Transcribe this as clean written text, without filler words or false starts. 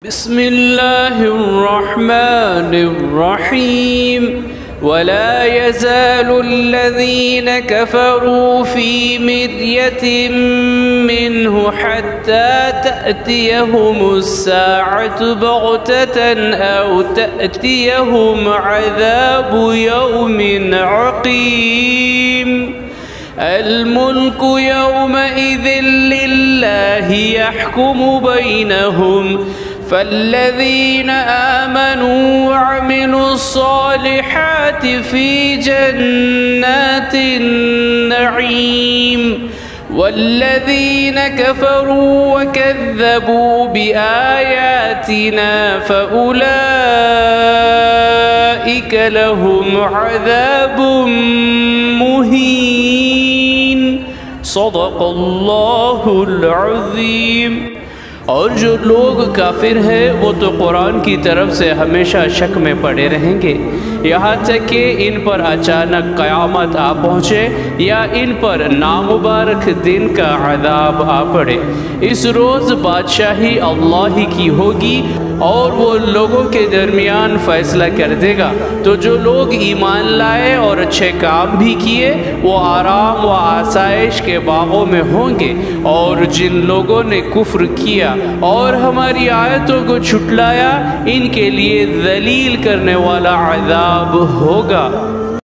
बिस्मिल्लाहिर्रहमानिर्रहीम वला यज़ालुल्लज़ीन कफ़रू फ़ी मिर्यतिम मिन्हु हत्ता तअतियहुमुस्साअतु बग़ततन औ तअतियहुम अज़ाबु यौमिन अक़ीम। अल-मुल्कु यौमइज़िन लिल्लाहि यहकुमु बैनहुम फ़ल्लज़ीन आमनू वअमिलुस्सालिहाति फ़ी जन्नातिन नईम वल्लज़ीन कफ़रू वकज़्ज़बू बिआयातिना फ़उलाइक लहुम अज़ाबुम मुहीन। सदक़ल्लाहुल अज़ीम। और जो लोग काफिर हैं वो तो कुरान की तरफ से हमेशा शक में पड़े रहेंगे, यहाँ तक कि इन पर अचानक क़यामत आ पहुँचे या इन पर नामुबारक दिन का अज़ाब आ पड़े। इस रोज़ बादशाही अल्लाह ही की होगी और वो लोगों के दरमियान फ़ैसला कर देगा। तो जो लोग ईमान लाए और अच्छे काम भी किए वो आराम व आसाइश के बागों में होंगे, और जिन लोगों ने कुफ्र किया और हमारी आयतों को छुटलाया इनके लिए ज़लील करने वाला अज़ाब होगा।